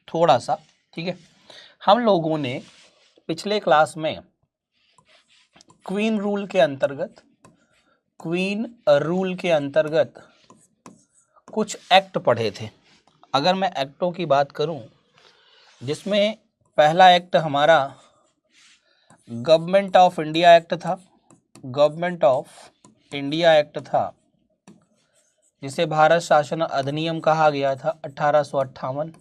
थोड़ा सा, ठीक है। हम लोगों ने पिछले क्लास में क्वीन रूल के अंतर्गत कुछ एक्ट पढ़े थे। अगर मैं एक्टों की बात करूं, जिसमें पहला एक्ट हमारा गवर्नमेंट ऑफ इंडिया एक्ट था, जिसे भारत शासन अधिनियम कहा गया था 1858।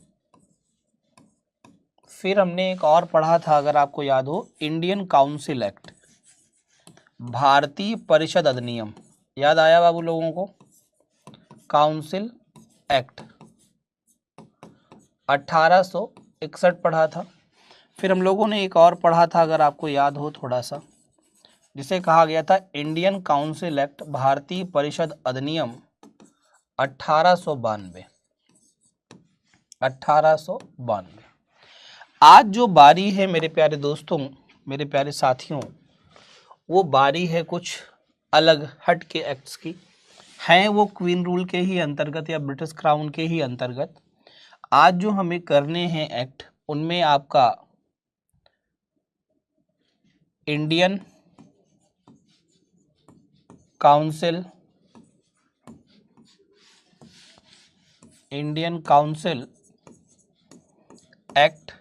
फिर हमने एक और पढ़ा था, अगर आपको याद हो, इंडियन काउंसिल एक्ट, भारतीय परिषद अधिनियम। याद आया बाबू लोगों को? काउंसिल एक्ट 1861 पढ़ा था। फिर हम लोगों ने एक और पढ़ा था, अगर आपको याद हो थोड़ा सा, जिसे कहा गया था इंडियन काउंसिल एक्ट, भारतीय परिषद अधिनियम 1892। आज जो बारी है मेरे प्यारे दोस्तों, मेरे प्यारे साथियों, वो बारी है कुछ अलग हट के एक्ट्स की। हैं वो क्वीन रूल के ही अंतर्गत या ब्रिटिश क्राउन के ही अंतर्गत। आज जो हमें करने हैं एक्ट, उनमें आपका इंडियन काउंसिल एक्ट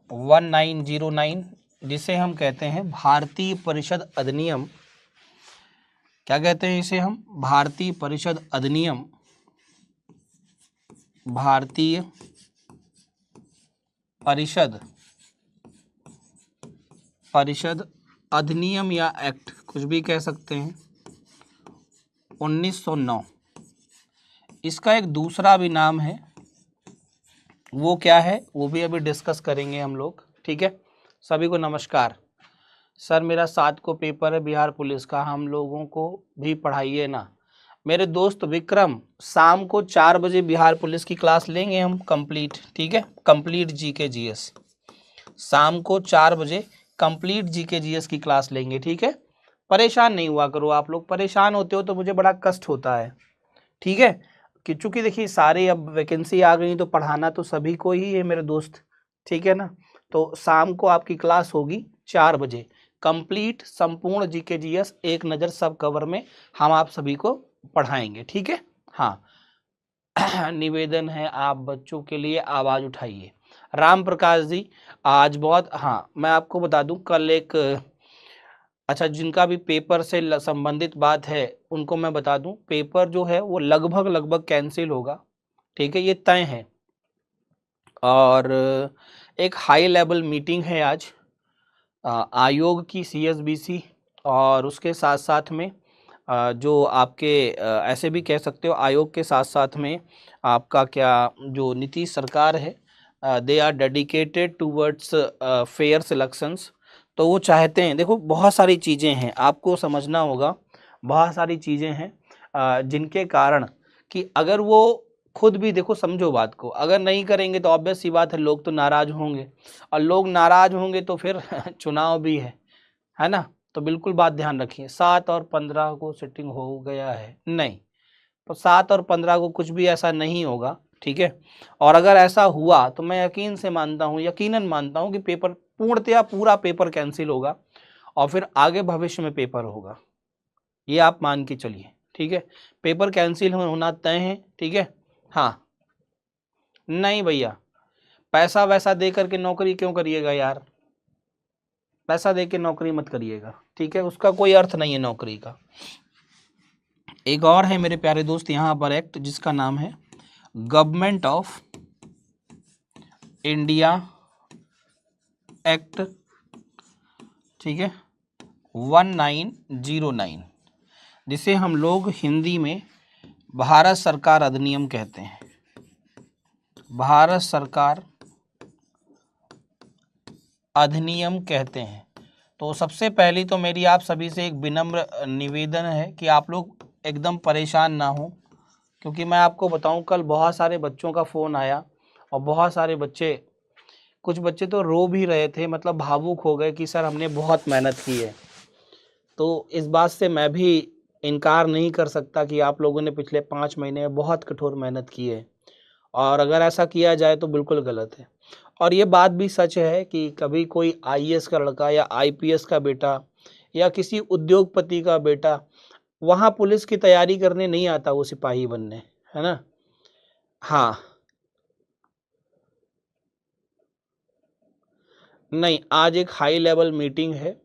1909, जिसे हम कहते हैं भारतीय परिषद अधिनियम। क्या कहते हैं इसे हम? भारतीय परिषद अधिनियम, भारतीय परिषद अधिनियम या एक्ट, कुछ भी कह सकते हैं, 1909। इसका एक दूसरा भी नाम है, वो क्या है वो भी अभी डिस्कस करेंगे हम लोग, ठीक है। सभी को नमस्कार। सर मेरा 7 को पेपर है बिहार पुलिस का, हम लोगों को भी पढ़ाइए ना। मेरे दोस्त विक्रम, शाम को 4 बजे बिहार पुलिस की क्लास लेंगे हम कंप्लीट, ठीक है। कंप्लीट जीके जीएस, शाम को 4 बजे कंप्लीट जीके जीएस की क्लास लेंगे, ठीक है। परेशान नहीं हुआ करो आप लोग, परेशान होते हो तो मुझे बड़ा कष्ट होता है, ठीक है। कि चूंकि देखिए सारे अब वैकेंसी आ गई तो पढ़ाना तो सभी को ही है मेरे दोस्त, ठीक है ना। तो शाम को आपकी क्लास होगी 4 बजे, कंप्लीट संपूर्ण जीके जीएस एक नज़र सब कवर में हम आप सभी को पढ़ाएंगे, ठीक है। हाँ निवेदन है आप बच्चों के लिए आवाज़ उठाइए। राम प्रकाश जी आज बहुत, हाँ मैं आपको बता दूं, कल एक, अच्छा जिनका भी पेपर से संबंधित बात है उनको मैं बता दूं, पेपर जो है वो लगभग कैंसिल होगा, ठीक है, ये तय है। और एक हाई लेवल मीटिंग है आज आयोग की, सीएसबीसी, और उसके साथ साथ में जो आपके ऐसे भी कह सकते हो, आयोग के साथ साथ में आपका क्या, जो नीतीश सरकार है, they are dedicated towards fair selections. तो वो चाहते हैं, देखो बहुत सारी चीज़ें हैं आपको समझना होगा, बहुत सारी चीज़ें हैं जिनके कारण कि अगर वो खुद भी, देखो समझो बात को, अगर नहीं करेंगे तो ऑब्वियस सी बात है लोग तो नाराज़ होंगे, और लोग नाराज़ होंगे तो फिर चुनाव भी है ना। तो बिल्कुल बात ध्यान रखिए, 7 और 15 को सिटिंग हो गया है, नहीं तो 7 और 15 को कुछ भी ऐसा नहीं होगा, ठीक है। और अगर ऐसा हुआ तो मैं यकीनन मानता हूँ कि पेपर पूर्णतया पूरा पेपर कैंसिल होगा और फिर आगे भविष्य में पेपर होगा, ये आप मान के चलिए, ठीक है। पेपर कैंसिल होना तय है, ठीक है। हाँ नहीं भैया, पैसा वैसा दे करके नौकरी क्यों करिएगा यार, पैसा दे के नौकरी मत करिएगा, ठीक है, उसका कोई अर्थ नहीं है नौकरी का। एक और है मेरे प्यारे दोस्त यहाँ पर एक्ट, जिसका नाम है गवर्नमेंट ऑफ इंडिया एक्ट, ठीक है, 1909, जिसे हम लोग हिंदी में भारत सरकार अधिनियम कहते हैं, भारत सरकार अधिनियम कहते हैं। तो सबसे पहली तो मेरी आप सभी से एक विनम्र निवेदन है कि आप लोग एकदम परेशान ना हो, क्योंकि मैं आपको बताऊं कल बहुत सारे बच्चों का फ़ोन आया और बहुत सारे बच्चे, कुछ बच्चे तो रो भी रहे थे, मतलब भावुक हो गए कि सर हमने बहुत मेहनत की है। तो इस बात से मैं भी इनकार नहीं कर सकता कि आप लोगों ने पिछले 5 महीने में बहुत कठोर मेहनत की है और अगर ऐसा किया जाए तो बिल्कुल गलत है। और ये बात भी सच है कि कभी कोई आईएएस का लड़का या आईपीएस का बेटा या किसी उद्योगपति का बेटा वहाँ पुलिस की तैयारी करने नहीं आता, वो सिपाही बनने, है ना। हाँ, नहीं, आज एक हाई लेवल मीटिंग है,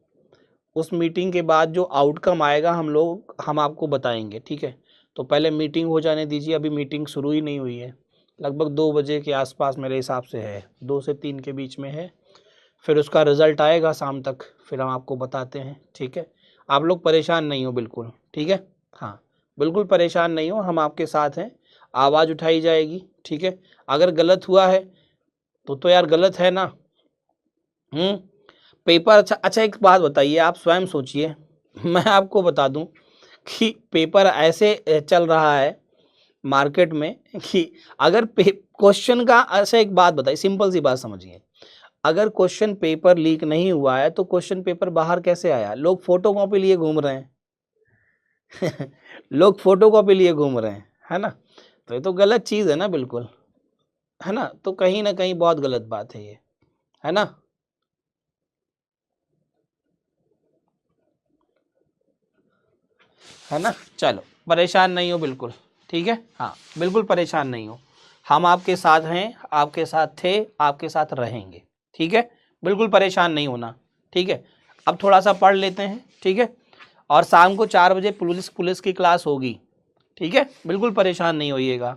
उस मीटिंग के बाद जो आउटकम आएगा हम आपको बताएंगे, ठीक है। तो पहले मीटिंग हो जाने दीजिए, अभी मीटिंग शुरू ही नहीं हुई है, लगभग 2 बजे के आसपास मेरे हिसाब से है, 2 से 3 के बीच में है। फिर उसका रिजल्ट आएगा शाम तक, फिर हम आपको बताते हैं, ठीक है। आप लोग परेशान नहीं हो बिल्कुल, ठीक है। हाँ, बिल्कुल परेशान नहीं हो, हम आपके साथ हैं, आवाज़ उठाई जाएगी, ठीक है। अगर गलत हुआ है तो यार गलत है ना। पेपर अच्छा एक बात बताइए, आप स्वयं सोचिए, मैं आपको बता दूं कि पेपर ऐसे चल रहा है मार्केट में कि अगर क्वेश्चन का, अच्छा एक बात बताइए, सिंपल सी बात समझिए, अगर क्वेश्चन पेपर लीक नहीं हुआ है तो क्वेश्चन पेपर बाहर कैसे आया? लोग फोटोकॉपी लिए घूम रहे हैं लोग फोटोकॉपी लिए घूम रहे हैं, है ना। तो ये तो गलत चीज़ है ना, बिल्कुल, है ना। तो कहीं ना कहीं बहुत गलत बात है ये, है ना। है ना, चलो परेशान नहीं हो बिल्कुल, ठीक है। हाँ, बिल्कुल परेशान नहीं हो, हम आपके साथ हैं, आपके साथ थे, आपके साथ रहेंगे, ठीक है। बिल्कुल परेशान नहीं होना, ठीक है। अब थोड़ा सा पढ़ लेते हैं, ठीक है। और शाम को 4 बजे पुलिस की क्लास होगी, ठीक है। बिल्कुल परेशान नहीं होइएगा।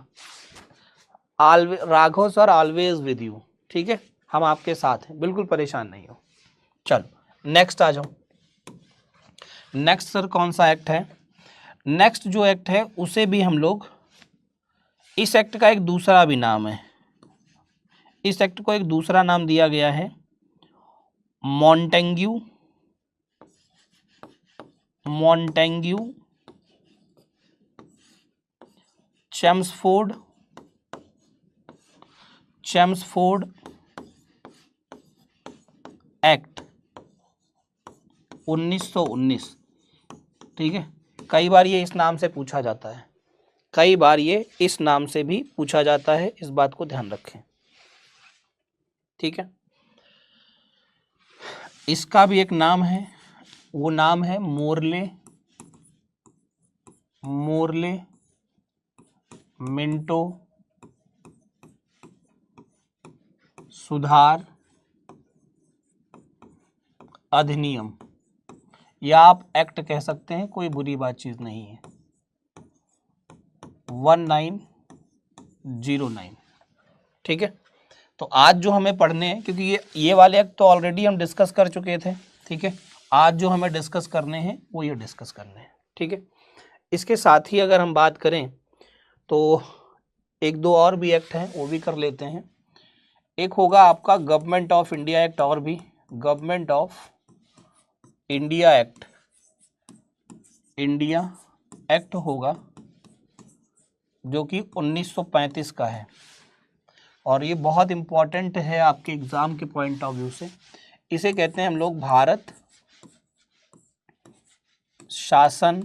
Raghav sir always with you, ठीक है, हम आपके साथ हैं, बिल्कुल परेशान नहीं हो। चलो नेक्स्ट आ जाओ। नेक्स्ट सर कौन सा एक्ट है? नेक्स्ट जो एक्ट है उसे भी हम लोग, इस एक्ट का एक दूसरा भी नाम है, इस एक्ट को एक दूसरा नाम दिया गया है मॉन्टेग्यू चेम्सफोर्ड एक्ट 1919, ठीक है। कई बार ये इस नाम से पूछा जाता है, कई बार ये इस नाम से भी पूछा जाता है, इस बात को ध्यान रखें, ठीक है। इसका भी एक नाम है, वो नाम है मोर्ले मिंटो सुधार अधिनियम, या आप एक्ट कह सकते हैं, कोई बुरी बात चीज नहीं है। 1909, ठीक है। तो आज जो हमें पढ़ने हैं, क्योंकि ये वाले एक्ट तो ऑलरेडी हम डिस्कस कर चुके थे, ठीक है। आज जो हमें डिस्कस करने हैं वो ये डिस्कस करने हैं, ठीक है। इसके साथ ही अगर हम बात करें तो एक दो और भी एक्ट हैं, वो भी कर लेते हैं। एक होगा आपका गवर्नमेंट ऑफ इंडिया एक्ट, और भी गवर्नमेंट ऑफ इंडिया एक्ट होगा, जो कि 1935 का है, और ये बहुत इंपॉर्टेंट है आपके एग्जाम के पॉइंट ऑफ व्यू से। इसे कहते हैं हम लोग भारत शासन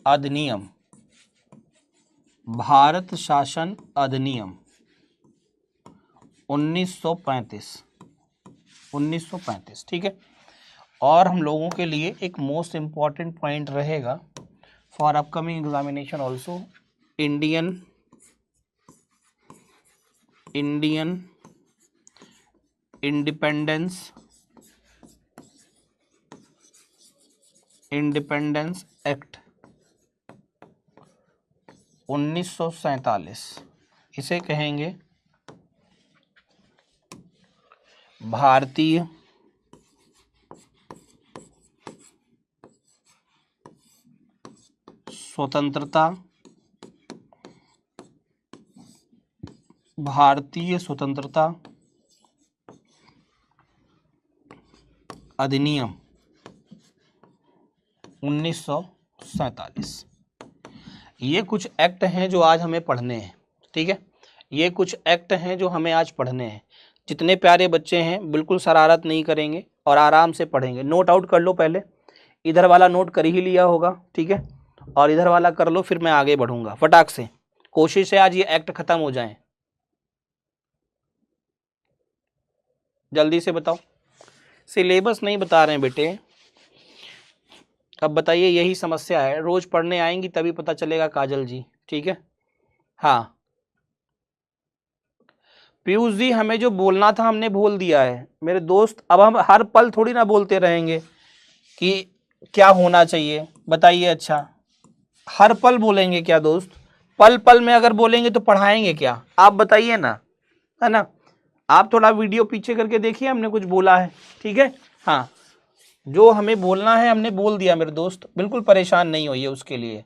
अधिनियम, भारत शासन अधिनियम 1935, ठीक है। और हम लोगों के लिए एक मोस्ट इम्पॉर्टेंट पॉइंट रहेगा for upcoming examination also, Indian independence act 1947, इसे कहेंगे भारतीय स्वतंत्रता अधिनियम 1947। ये कुछ एक्ट हैं जो आज हमें पढ़ने हैं, ठीक है। ये कुछ एक्ट हैं जो हमें आज पढ़ने हैं। जितने प्यारे बच्चे हैं बिल्कुल शरारत नहीं करेंगे और आराम से पढ़ेंगे। नोट आउट कर लो पहले, इधर वाला नोट कर ही लिया होगा, ठीक है, और इधर वाला कर लो, फिर मैं आगे बढ़ूंगा फटाक से, कोशिश है आज ये एक्ट खत्म हो जाए, जल्दी से बताओ। सिलेबस नहीं बता रहे हैं बेटे, अब बताइए, यही समस्या है, रोज पढ़ने आएंगी तभी पता चलेगा काजल जी, ठीक है। हाँ पीयूष जी, हमें जो बोलना था हमने बोल दिया है मेरे दोस्त, अब हम हर पल थोड़ी ना बोलते रहेंगे कि क्या होना चाहिए, बताइए। अच्छा हर पल बोलेंगे क्या दोस्त? पल पल में अगर बोलेंगे तो पढ़ाएंगे क्या, आप बताइए ना, है ना। आप थोड़ा वीडियो पीछे करके देखिए, हमने कुछ बोला है, ठीक है। हाँ जो हमें बोलना है हमने बोल दिया मेरे दोस्त, बिल्कुल परेशान नहीं होइए उसके लिए।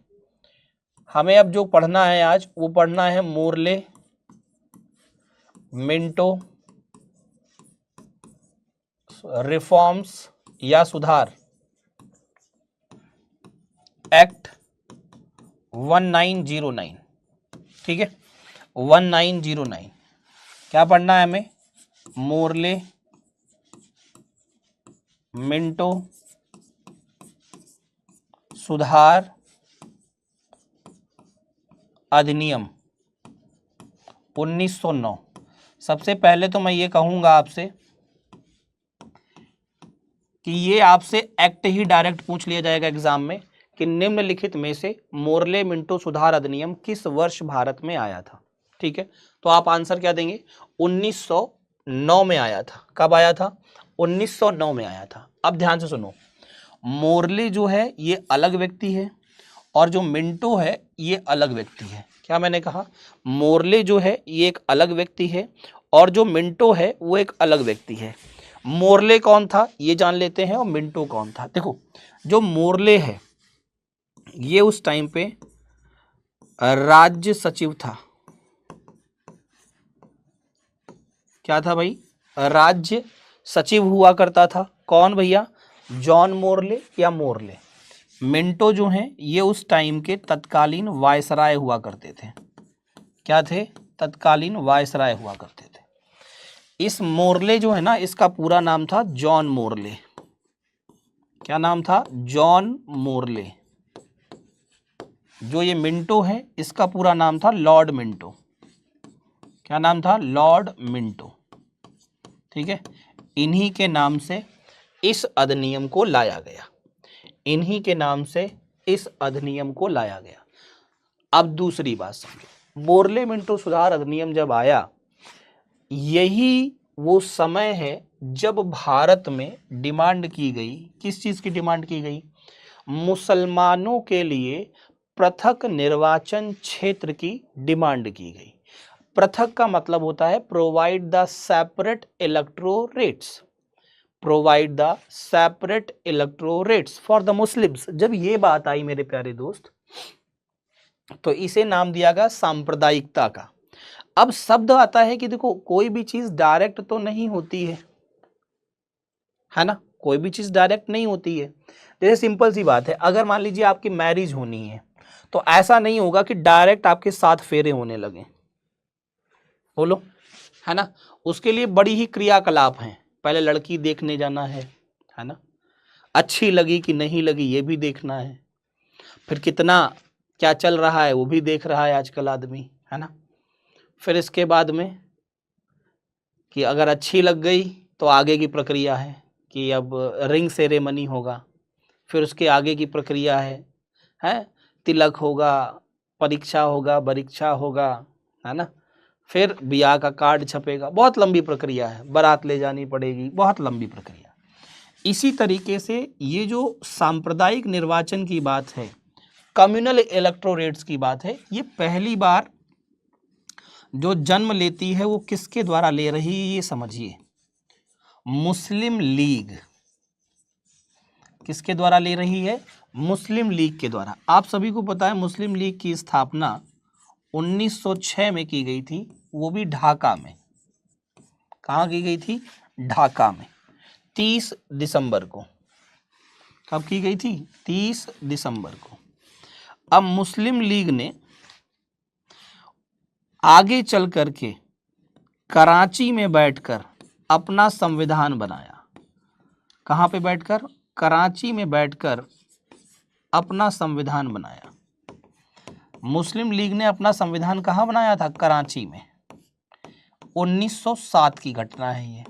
हमें अब जो पढ़ना है आज वो पढ़ना है मोर्ले मिंटो रिफॉर्म्स या सुधार एक्ट 1909, ठीक है 1909। क्या पढ़ना है हमें? मोर्ले मिंटो सुधार अधिनियम 1909। सबसे पहले तो मैं ये कहूंगा आपसे कि ये आपसे एक्ट ही डायरेक्ट पूछ लिया जाएगा एग्जाम में कि निम्नलिखित में से मोर्ले मिंटो सुधार अधिनियम किस वर्ष भारत में आया था, ठीक है। तो आप आंसर क्या देंगे? 1909 में आया था। कब आया था? 1909 में आया था। अब ध्यान से सुनो, मोर्ले जो है ये अलग व्यक्ति है और जो मिंटो है ये अलग व्यक्ति है। क्या मैंने कहा? मोर्ले जो है ये एक अलग व्यक्ति है और जो मिंटो है वो एक अलग व्यक्ति है। मोर्ले कौन था ये जान लेते हैं और मिंटो कौन था। देखो जो मोर्ले है ये उस टाइम पे राज्य सचिव था। क्या था भाई? राज्य सचिव हुआ करता था। कौन भैया? जॉन मोर्ले या मोर्ले। मिंटो जो हैं ये उस टाइम के तत्कालीन वायसराय हुआ करते थे। क्या थे? तत्कालीन वायसराय हुआ करते थे। इस मोर्ले जो है ना इसका पूरा नाम था जॉन मोर्ले। क्या नाम था? John Morley. जो ये मिंटो है इसका पूरा नाम था लॉर्ड मिंटो। क्या नाम था? लॉर्ड मिंटो, ठीक है। इन्हीं के नाम से इस अधिनियम को लाया गया। इन्हीं के नाम से इस अधिनियम को लाया गया। अब दूसरी बात समझो, मोर्ले मिंटो सुधार अधिनियम जब आया यही वो समय है जब भारत में डिमांड की गई। किस चीज की डिमांड की गई? मुसलमानों के लिए पृथक निर्वाचन क्षेत्र की डिमांड की गई। पृथक का मतलब होता है provide the separate electorates, provide the separate electorates for the Muslims. जब ये बात आई मेरे प्यारे दोस्त तो इसे नाम दिया गया सांप्रदायिकता का। अब शब्द आता है कि देखो कोई भी चीज डायरेक्ट तो नहीं होती है ना, कोई भी चीज डायरेक्ट नहीं होती है। जैसे सिंपल सी बात है, अगर मान लीजिए आपकी मैरिज होनी है तो ऐसा नहीं होगा कि डायरेक्ट आपके 7 फेरे होने लगे, बोलो, है ना। उसके लिए बड़ी ही क्रियाकलाप हैं। पहले लड़की देखने जाना है ना, अच्छी लगी कि नहीं लगी ये भी देखना है, फिर कितना क्या चल रहा है वो भी देख रहा है आजकल आदमी, है ना। फिर इसके बाद में कि अगर अच्छी लग गई तो आगे की प्रक्रिया है कि अब रिंग सेरेमनी होगा। फिर उसके आगे की प्रक्रिया है तिलक होगा, परीक्षा होगा, बरीक्षा होगा, है ना। फिर ब्याह का कार्ड छपेगा, बहुत लंबी प्रक्रिया है, बारात ले जानी पड़ेगी, बहुत लंबी प्रक्रिया। इसी तरीके से ये जो सांप्रदायिक निर्वाचन की बात है, कम्युनल इलेक्टोरेट्स की बात है, ये पहली बार जो जन्म लेती है वो किसके द्वारा ले रही है ये समझिए। मुस्लिम लीग। किसके द्वारा ले रही है? मुस्लिम लीग के द्वारा। आप सभी को पता है मुस्लिम लीग की स्थापना 1906 में की गई थी, वो भी ढाका में। कहाँ की गई थी? ढाका में, 30 दिसंबर को। कब की गई थी? 30 दिसंबर को। अब मुस्लिम लीग ने आगे चल करके कराची में बैठकर अपना संविधान बनाया। कहाँ पे बैठकर? कराची में बैठकर अपना संविधान बनाया। मुस्लिम लीग ने अपना संविधान कहाँ बनाया था? कराची में। 1907 की घटना है ये।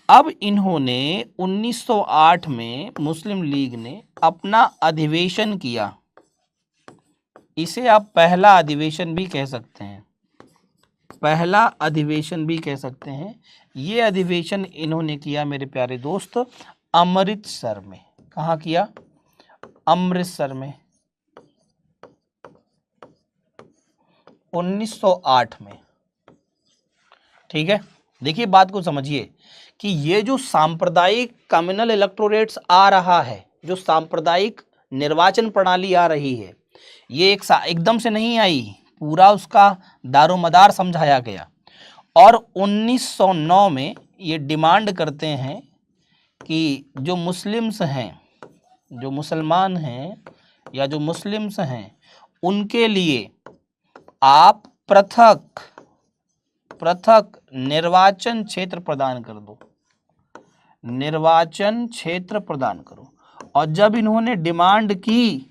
अब इन्होंने 1908 में मुस्लिम लीग ने अपना अधिवेशन किया। इसे आप पहला अधिवेशन भी कह सकते हैं, पहला अधिवेशन भी कह सकते हैं। ये अधिवेशन इन्होंने किया मेरे प्यारे दोस्त अमृतसर में। कहाँ किया? अमृतसर में 1908 में। ठीक है, देखिए बात को समझिए कि ये जो सांप्रदायिक कम्युनल इलेक्टोरेट्स आ रहा है, जो सांप्रदायिक निर्वाचन प्रणाली आ रही है, ये एकदम से नहीं आई, पूरा उसका दारोमदार समझाया गया। और 1909 में ये डिमांड करते हैं कि जो मुस्लिम्स हैं, जो मुसलमान हैं या जो मुस्लिम्स हैं, उनके लिए आप पृथक निर्वाचन क्षेत्र प्रदान कर दो, निर्वाचन क्षेत्र प्रदान करो। और जब इन्होंने डिमांड की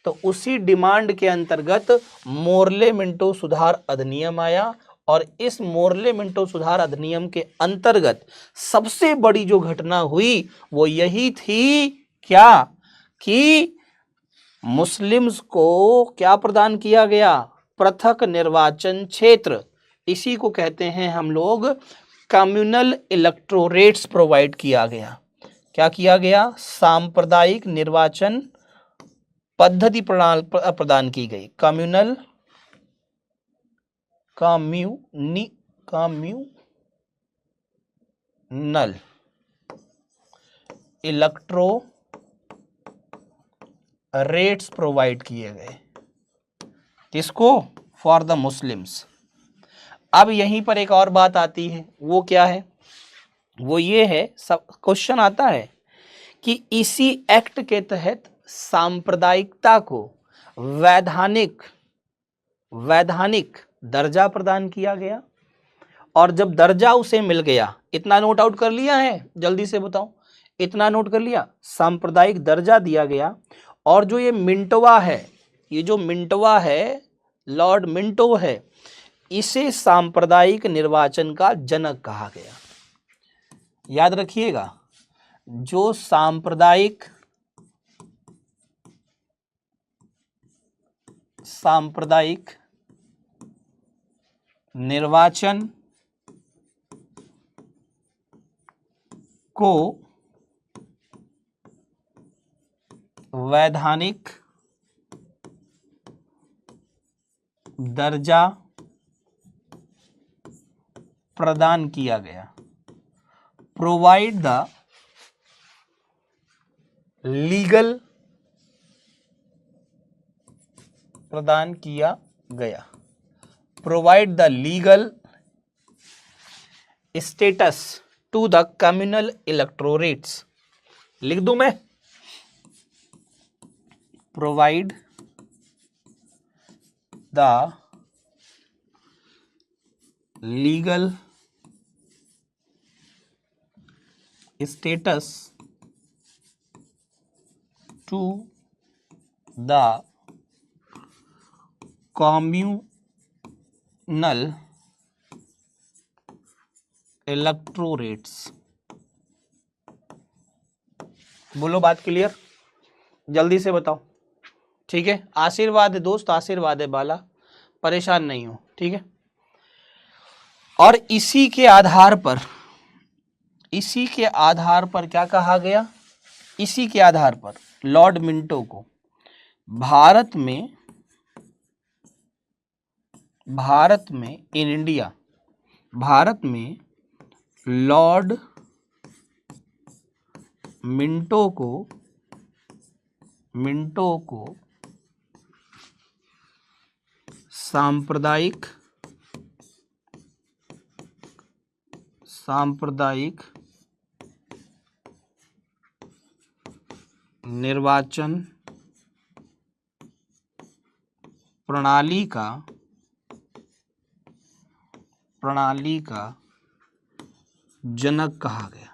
तो उसी डिमांड के अंतर्गत मोर्ले मिंटो सुधार अधिनियम आया। और इस मोर्ले मिंटो सुधार अधिनियम के अंतर्गत सबसे बड़ी जो घटना हुई वो यही थी, क्या कि मुस्लिम्स को क्या प्रदान किया गया? पृथक निर्वाचन क्षेत्र। इसी को कहते हैं हम लोग कम्युनल इलेक्टोरेट्स प्रोवाइड किया गया। क्या किया गया? सांप्रदायिक निर्वाचन पद्धति प्रदान की गई। कम्युनल इलेक्टोरेट्स प्रोवाइड किए गए। किसको? For the Muslims. अब यहीं पर एक और बात आती है, वो क्या है? वो ये है, सब क्वेश्चन आता है कि इसी एक्ट के तहत सांप्रदायिकता को वैधानिक दर्जा प्रदान किया गया। और जब दर्जा उसे मिल गया, इतना नोट आउट कर लिया है? जल्दी से बताओ, इतना नोट कर लिया? सांप्रदायिक दर्जा दिया गया। और जो ये मिंटोवा है, ये जो मिंटोवा है, लॉर्ड मिंटो है, इसे सांप्रदायिक निर्वाचन का जनक कहा गया। याद रखिएगा, जो सांप्रदायिक निर्वाचन को वैधानिक दर्जा प्रदान किया गया। प्रोवाइड द लीगल, प्रदान किया गया। Provide the legal status to the communal electorates. लिख दूं मैं? Provide the legal status to the communal electorates. बोलो, बात क्लियर? जल्दी से बताओ। ठीक है, आशीर्वाद है दोस्त, आशीर्वाद है बाला, परेशान नहीं हो। ठीक है, और इसी के आधार पर क्या कहा गया? इसी के आधार पर लॉर्ड मिंटो को भारत में लॉर्ड मिंटो को सांप्रदायिक निर्वाचन प्रणाली का जनक कहा गया।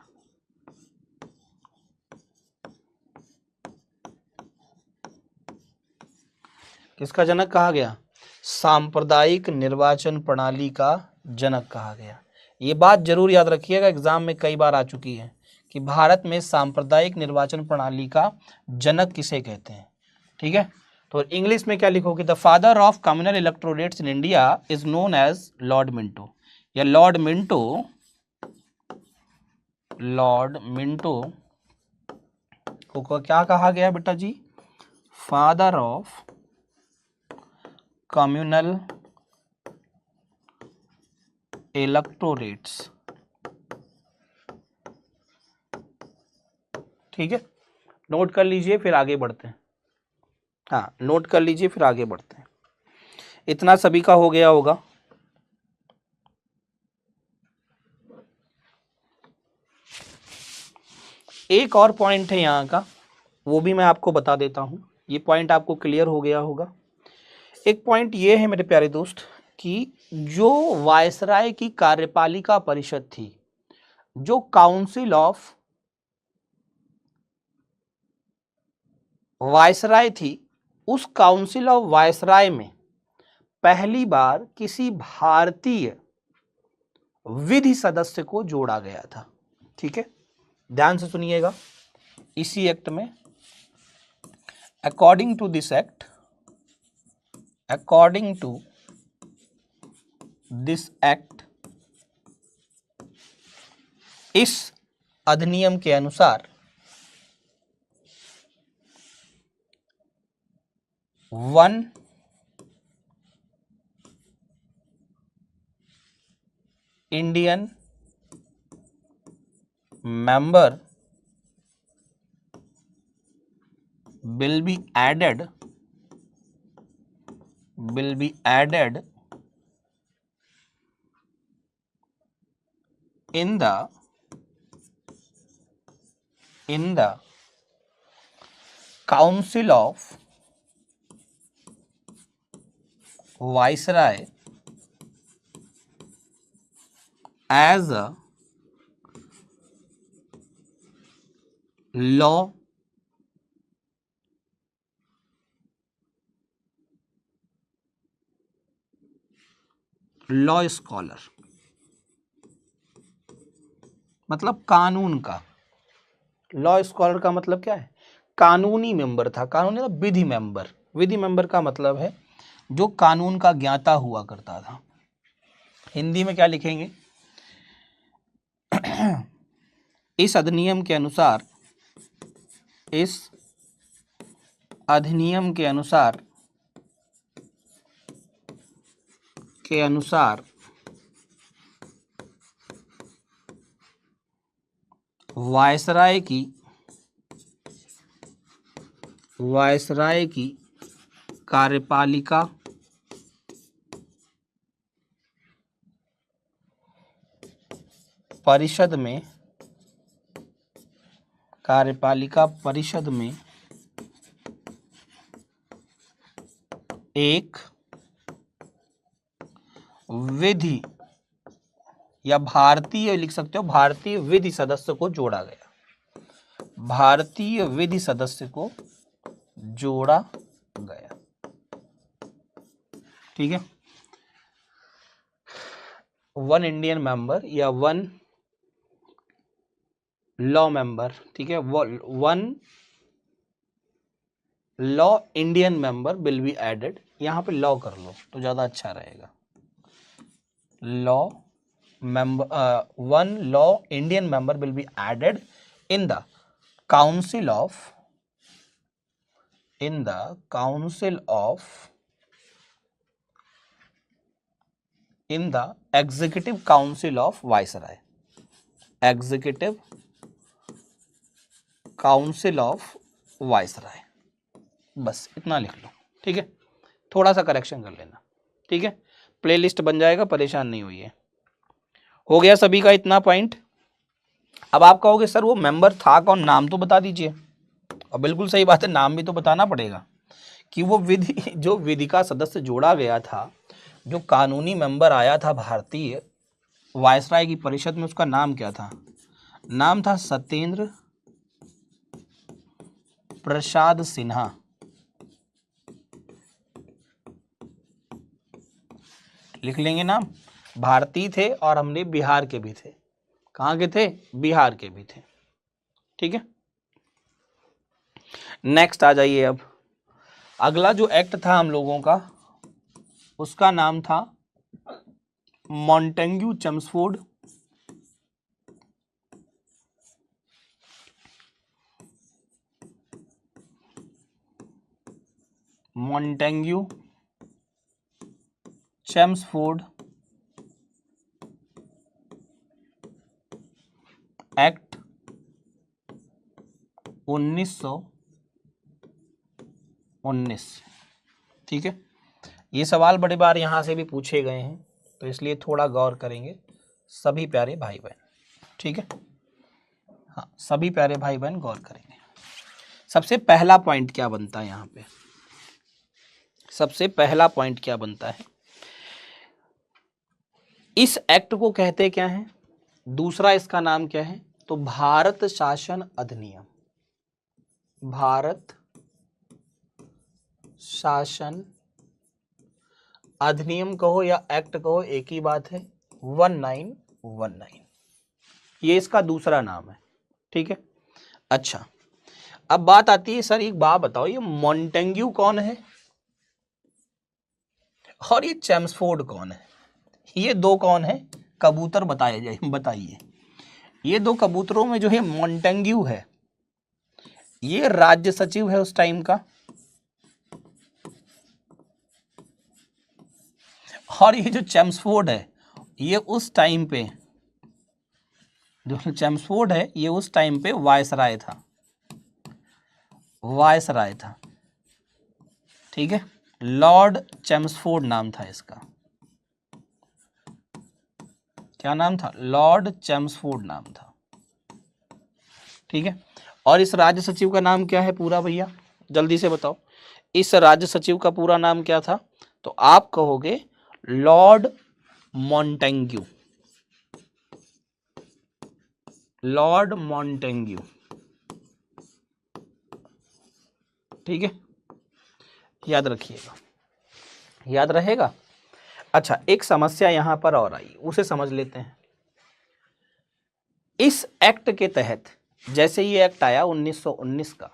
किसका जनक कहा गया? सांप्रदायिक निर्वाचन प्रणाली का जनक कहा गया। ये बात जरूर याद रखिएगा, एग्जाम में कई बार आ चुकी है कि भारत में सांप्रदायिक निर्वाचन प्रणाली का जनक किसे कहते हैं। ठीक है, तो इंग्लिश में क्या लिखोगे? The father of communal electorates in India is known as Lord Minto, या लॉर्ड मिंटो को क्या कहा गया बेटा जी? Father of communal electorates. ठीक है, नोट कर लीजिए फिर आगे बढ़ते हैं। हाँ, नोट कर लीजिए फिर आगे बढ़ते हैं। इतना सभी का हो गया होगा। एक और पॉइंट है यहाँ का, वो भी मैं आपको बता देता हूँ। ये पॉइंट आपको क्लियर हो गया होगा। एक पॉइंट ये है मेरे प्यारे दोस्त कि जो वायसराय की कार्यपालिका परिषद थी, जो काउंसिल ऑफ वायसराय थी, उस काउंसिल ऑफ वायसराय में पहली बार किसी भारतीय विधि सदस्य को जोड़ा गया था। ठीक है, ध्यान से सुनिएगा। इसी एक्ट में अकॉर्डिंग टू दिस एक्ट, इस अधिनियम के अनुसार one Indian member will be added in the Council of Viceroy as a law scholar, मतलब कानून का। लॉ स्कॉलर का मतलब क्या है? कानूनी मेंबर था। कानूनी मतलब विधि मेंबर। विधि मेंबर का मतलब है जो कानून का ज्ञाता हुआ करता था। हिंदी में क्या लिखेंगे? इस अधिनियम के अनुसार वायसराय की कार्यपालिका परिषद में एक विधि, या भारतीय लिख सकते हो, भारतीय विधि सदस्य को जोड़ा गया। भारतीय विधि सदस्य को जोड़ा गया। ठीक है, वन इंडियन मेंबर या वन लॉ मेंबर। ठीक है, one law Indian member will be added. यहां पे लॉ कर लो तो ज्यादा अच्छा रहेगा। Law member one law Indian member will be added in the council of executive council of viceroy, executive council of viceroy। बस इतना लिख लो। ठीक है, थोड़ा सा करेक्शन कर लेना। ठीक है, प्लेलिस्ट बन जाएगा, परेशान नहीं होइए। हो गया सभी का इतना पॉइंट। अब आप कहोगे सर वो मेंबर था कौन, नाम तो बता दीजिए। और बिल्कुल सही बात है, नाम भी तो बताना पड़ेगा कि वो विधि का सदस्य जोड़ा गया था, जो कानूनी मेंबर आया था भारतीय वायसराय की परिषद में, उसका नाम क्या था? नाम था सत्येंद्र प्रसाद सिन्हा। लिख लेंगे नाम। भारती थे और हमने बिहार के भी थे। कहाँ के थे? बिहार के भी थे। ठीक है, नेक्स्ट आ जाइए। अब अगला जो एक्ट था हम लोगों का, उसका नाम था Montagu Chelmsford. Montagu Chelmsford act 1919। ठीक है, ये सवाल बड़े बार यहाँ से भी पूछे गए हैं, तो इसलिए थोड़ा गौर करेंगे सभी प्यारे भाई बहन। ठीक है, हाँ, सभी प्यारे भाई बहन गौर करेंगे। सबसे पहला पॉइंट क्या बनता है यहाँ पे? सबसे पहला पॉइंट क्या बनता है? इस एक्ट को कहते क्या है? दूसरा इसका नाम क्या है? तो भारत शासन अधिनियम। भारत शासन अधिनियम कहो या एक्ट कहो, एक ही बात है, 1919, ये इसका दूसरा नाम है। ठीक है, अच्छा, अब बात आती है, सर एक बात बताओ, ये मॉन्टेग्यू कौन है और ये चेम्सफोर्ड कौन है? ये दो कौन है? कबूतर बताए जाए, बताइए। ये दो कबूतरों में जो है मॉन्टेग्यू है, ये राज्य सचिव है उस टाइम का, और ये जो चेम्सफोर्ड है, ये उस टाइम पे, जो चेम्सफोर्ड है ये उस टाइम पे वायसराय था, वायसराय था। ठीक है, लॉर्ड चेम्सफोर्ड नाम था इसका। क्या नाम था? लॉर्ड चेम्सफोर्ड नाम था। ठीक है, और इस राज्य सचिव का नाम क्या है पूरा भैया? जल्दी से बताओ, इस राज्य सचिव का पूरा नाम क्या था? तो आप कहोगे लॉर्ड मॉन्टेग्यू। Lord Montagu. ठीक है, याद रखिएगा, याद रहेगा। अच्छा, एक समस्या यहां पर और आई, उसे समझ लेते हैं। इस एक्ट के तहत, जैसे ये एक्ट आया 1919 का,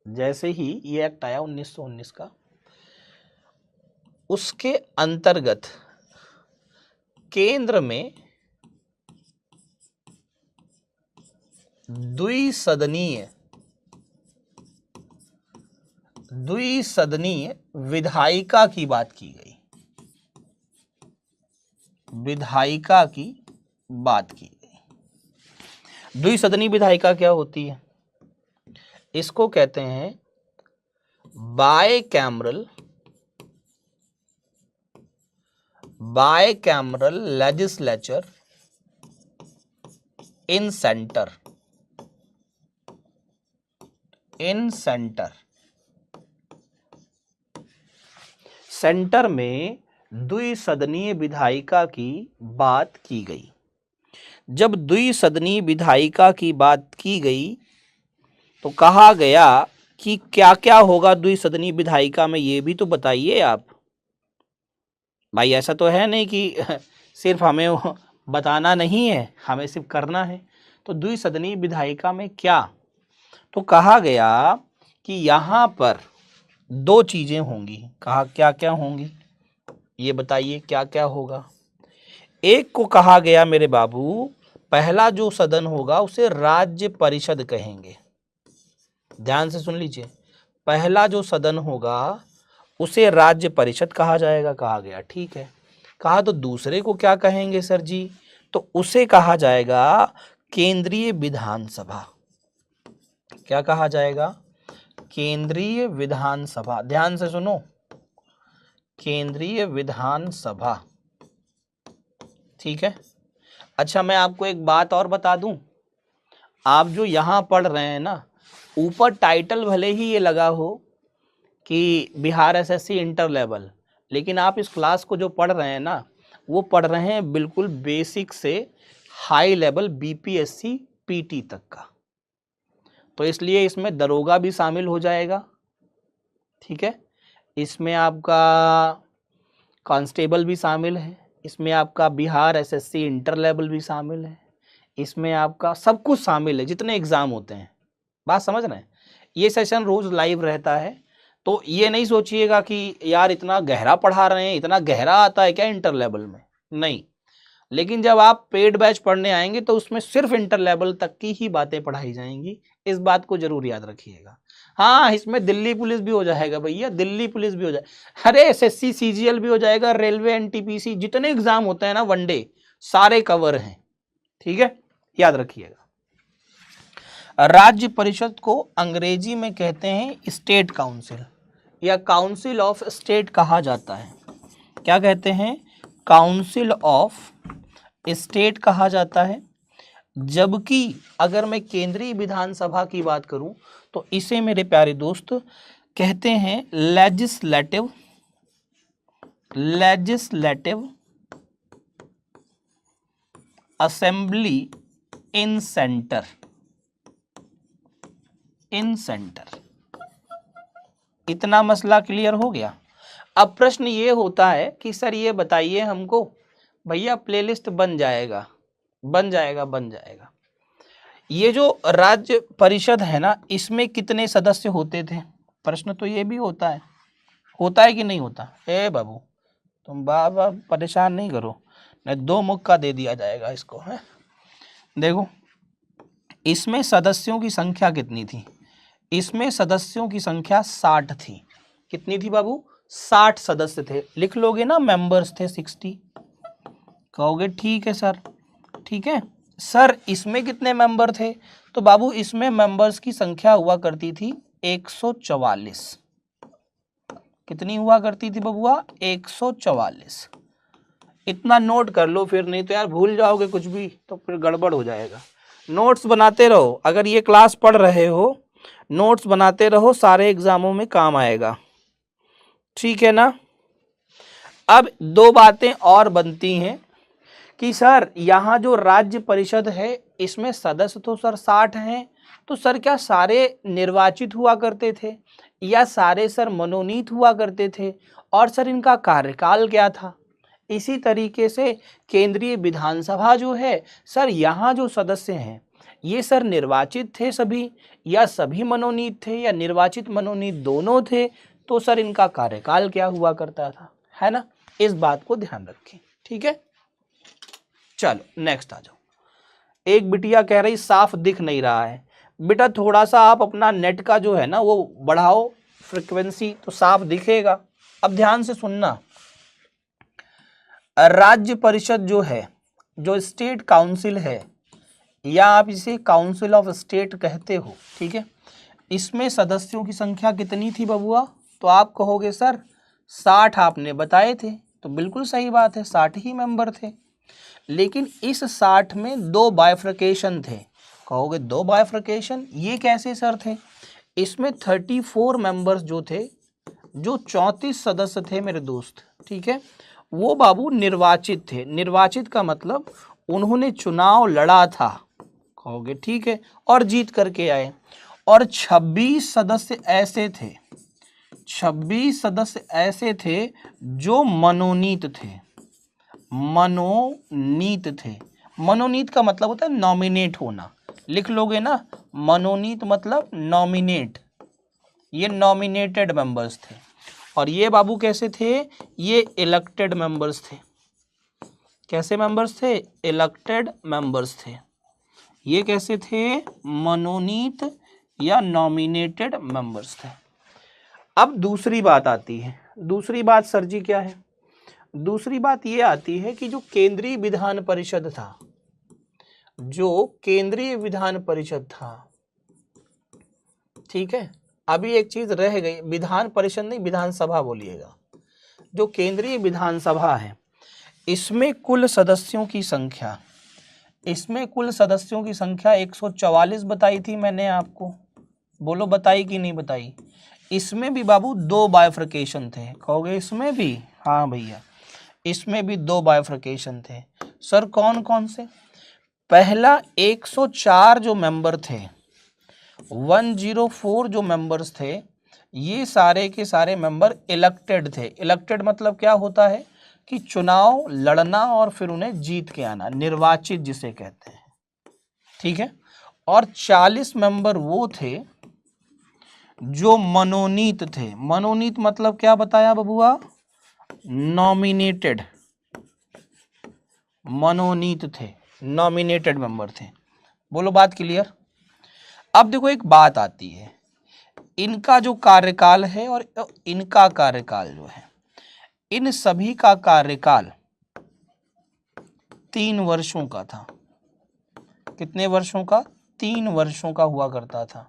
जैसे ही ये एक्ट आया 1919 का, उसके अंतर्गत केंद्र में द्विसदनीय विधायिका की बात की गई। विधायिका की बात की गई। द्विसदनीय विधायिका क्या होती है? इसको कहते हैं बायकैमरल लेजिस्लेचर इन सेंटर। सेंटर में द्विसदनीय विधायिका की बात की गई। जब द्विसदनीय विधायिका की बात की गई तो कहा गया कि क्या क्या होगा द्विसदनीय विधायिका में, ये भी तो बताइए आप भाई। ऐसा तो है नहीं कि सिर्फ हमें बताना नहीं है, हमें सिर्फ करना है। तो द्विसदनीय विधायिका में क्या? तो कहा गया कि यहां पर दो चीजें होंगी। कहा क्या क्या होंगी, ये बताइए क्या क्या होगा। एक को कहा गया मेरे बाबू, पहला जो सदन होगा उसे राज्य परिषद कहेंगे। ध्यान से सुन लीजिए, पहला जो सदन होगा उसे राज्य परिषद कहा जाएगा, कहा गया। ठीक है, कहा तो दूसरे को क्या कहेंगे सर जी? तो उसे कहा जाएगा केंद्रीय विधानसभा। क्या कहा जाएगा? केंद्रीय विधानसभा। ध्यान से सुनो, केंद्रीय विधानसभा। ठीक है, अच्छा मैं आपको एक बात और बता दूं, आप जो यहां पढ़ रहे हैं ना, ऊपर टाइटल भले ही ये लगा हो कि बिहार एसएससी इंटर लेवल, लेकिन आप इस क्लास को जो पढ़ रहे हैं ना, वो पढ़ रहे हैं बिल्कुल बेसिक से हाई लेवल बीपीएससी पीटी तक का। तो इसलिए इसमें दरोगा भी शामिल हो जाएगा। ठीक है, इसमें आपका कांस्टेबल भी शामिल है, इसमें आपका बिहार एसएससी इंटर लेवल भी शामिल है, इसमें आपका सब कुछ शामिल है, जितने एग्जाम होते हैं। बात समझ रहे हैं? ये सेशन रोज लाइव रहता है, तो ये नहीं सोचिएगा कि यार इतना गहरा पढ़ा रहे हैं, इतना गहरा आता है क्या इंटर लेवल में, नहीं। लेकिन जब आप पेड बैच पढ़ने आएंगे तो उसमें सिर्फ इंटर लेवल तक की ही बातें पढ़ाई जाएंगी, इस बात को जरूर याद रखिएगा। हाँ, इसमें दिल्ली पुलिस भी हो जाएगा भैया, दिल्ली पुलिस भी हो जाए, अरे एसएससी सीजीएल भी हो जाएगा, रेलवे एनटीपीसी, जितने एग्जाम होते हैं ना वनडे, सारे कवर हैं, ठीक है, याद रखिएगा। राज्य परिषद को अंग्रेजी में कहते हैं स्टेट काउंसिल या काउंसिल ऑफ स्टेट कहा जाता है। क्या कहते हैं? काउंसिल ऑफ स्टेट कहा जाता है। जबकि अगर मैं केंद्रीय विधानसभा की बात करूं तो इसे मेरे प्यारे दोस्त कहते हैं लेजिस्लेटिव असेंबली इन सेंटर। इतना मसला क्लियर हो गया। अब प्रश्न ये होता है कि सर ये बताइए हमको, भैया प्लेलिस्ट बन जाएगा। ये जो राज्य परिषद है ना, इसमें कितने सदस्य होते थे? प्रश्न तो ये भी होता है कि नहीं होता? ए बाबू तुम बाबा परेशान नहीं करो, नहीं 2 मुक्का दे दिया जाएगा इसको, है। देखो इसमें सदस्यों की संख्या कितनी थी? इसमें सदस्यों की संख्या 60 थी। कितनी थी बाबू? 60 सदस्य थे। लिख लोगे ना, मेंबर्स थे 60। कहोगे ठीक है सर, ठीक है सर, इसमें कितने मेंबर थे? तो बाबू इसमें मेंबर्स की संख्या हुआ करती थी 144। कितनी हुआ करती थी बबुआ? 144। इतना नोट कर लो, फिर नहीं तो यार भूल जाओगे कुछ भी तो फिर गड़बड़ हो जाएगा। नोट्स बनाते रहो, अगर ये क्लास पढ़ रहे हो नोट्स बनाते रहो, सारे एग्जामों में काम आएगा, ठीक है ना। अब 2 बातें और बनती हैं कि सर यहाँ जो राज्य परिषद है इसमें सदस्य तो सर 60 हैं, तो सर क्या सारे निर्वाचित हुआ करते थे या सारे सर मनोनीत हुआ करते थे, और सर इनका कार्यकाल क्या था? इसी तरीके से केंद्रीय विधानसभा जो है सर, यहाँ जो सदस्य हैं ये सर निर्वाचित थे सभी, या सभी मनोनीत थे, या निर्वाचित मनोनीत दोनों थे, तो सर इनका कार्यकाल क्या हुआ करता था, है ना। इस बात को ध्यान रखें, ठीक है। चलो नेक्स्ट आ जाओ। एक बिटिया कह रही साफ दिख नहीं रहा है। बेटा थोड़ा सा आप अपना नेट का जो है ना वो बढ़ाओ फ्रीक्वेंसी, तो साफ दिखेगा। अब ध्यान से सुनना, राज्य परिषद जो है, जो स्टेट काउंसिल है, या आप इसे काउंसिल ऑफ स्टेट कहते हो, ठीक है, इसमें सदस्यों की संख्या कितनी थी बबुआ? तो आप कहोगे सर 60 आपने बताए थे, तो बिल्कुल सही बात है, 60 ही मेंबर थे। लेकिन इस 60 में 2 बाइफ्रकेशन थे। कहोगे 2 बाइफ्रकेशन, ये कैसे सर थे? इसमें 34 मेंबर्स जो थे, जो 34 सदस्य थे मेरे दोस्त, ठीक है, वो बाबू निर्वाचित थे। निर्वाचित का मतलब उन्होंने चुनाव लड़ा था, कहोगे ठीक है, और जीत करके आए। और 26 सदस्य ऐसे थे, 26 सदस्य ऐसे थे जो मनोनीत थे। मनोनीत का मतलब होता है नॉमिनेट होना। लिख लोगे ना, मनोनीत मतलब नॉमिनेट, ये नॉमिनेटेड मेंबर्स थे। और ये बाबू कैसे थे? ये इलेक्टेड मेंबर्स थे। कैसे मेंबर्स थे? इलेक्टेड मेंबर्स थे। ये कैसे थे? मनोनीत या नॉमिनेटेड मेंबर्स थे। अब दूसरी बात आती है। दूसरी बात सर जी क्या है? दूसरी बात ये आती है कि जो केंद्रीय विधान परिषद था, ठीक है, अभी एक चीज रह गई, विधान परिषद नहीं विधानसभा बोलिएगा। जो केंद्रीय विधानसभा है इसमें कुल सदस्यों की संख्या 144 बताई थी मैंने आपको, बोलो बताई कि नहीं बताई? इसमें भी बाबू 2 बाइफ्रकेशन थे। कहोगे इसमें भी? हाँ भैया, इसमें भी 2 बाइफ्रकेशन थे। सर कौन कौन से? पहला 104 जो मेंबर थे, 104 जो मेंबर्स थे, ये सारे के सारे मेंबर इलेक्टेड थे। इलेक्टेड मतलब क्या होता है? कि चुनाव लड़ना और फिर उन्हें जीत के आना, निर्वाचित जिसे कहते हैं, ठीक है। और 40 मेंबर वो थे जो मनोनीत थे। मनोनीत मतलब क्या बताया बबुआ? नॉमिनेटेड, मनोनीत थे, नॉमिनेटेड मेंबर थे। बोलो बात क्लियर? अब देखो एक बात आती है, इनका जो कार्यकाल है और इनका कार्यकाल जो है, इन सभी का कार्यकाल 3 वर्षों का था। कितने वर्षों का? 3 वर्षों का हुआ करता था।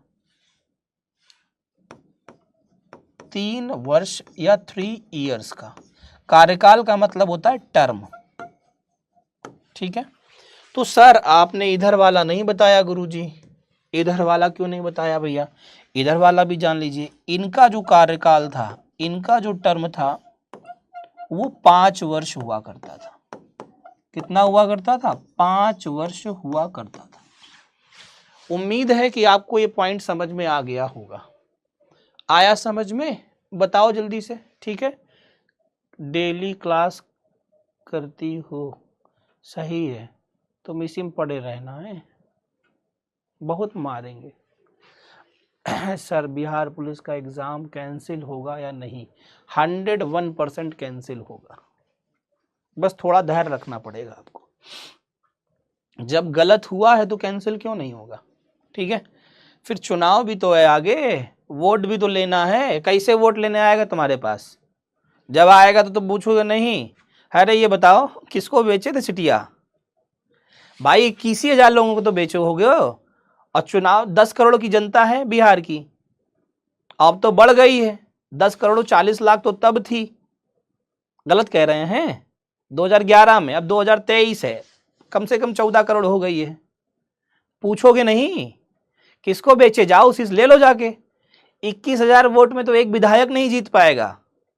3 वर्ष या 3 इयर्स का कार्यकाल का मतलब होता है टर्म, ठीक है। तो सर आपने इधर वाला नहीं बताया गुरुजी, इधर वाला क्यों नहीं बताया भैया? इधर वाला भी जान लीजिए। इनका जो कार्यकाल था, इनका जो टर्म था वो 5 वर्ष हुआ करता था। कितना हुआ करता था? 5 वर्ष हुआ करता था। उम्मीद है कि आपको ये पॉइंट समझ में आ गया होगा। आया समझ में? बताओ जल्दी से, ठीक है। डेली क्लास करती हो, सही है, तुम इसी में पड़े रहना है, बहुत मारेंगे। सर बिहार पुलिस का एग्जाम कैंसिल होगा या नहीं? 101% कैंसिल होगा, बस थोड़ा धैर्य रखना पड़ेगा आपको। जब गलत हुआ है तो कैंसिल क्यों नहीं होगा, ठीक है। फिर चुनाव भी तो है आगे, वोट भी तो लेना है। कैसे वोट लेने आएगा तुम्हारे पास? जब आएगा तो तुम पूछोगे नहीं, अरे ये बताओ किसको बेचे थे सिटिया? भाई 21,000 लोगों को तो बेचे होगे। और चुनाव 10 करोड़ की जनता है बिहार की, अब तो बढ़ गई है। 10 करोड़ 40 लाख तो तब थी, गलत कह रहे हैं, 2011 में। अब 2023 है, कम से कम 14 करोड़ हो गई है। पूछोगे नहीं किसको बेचे? जाओ उसी से ले लो जाके। 21,000 वोट में तो एक विधायक नहीं जीत पाएगा,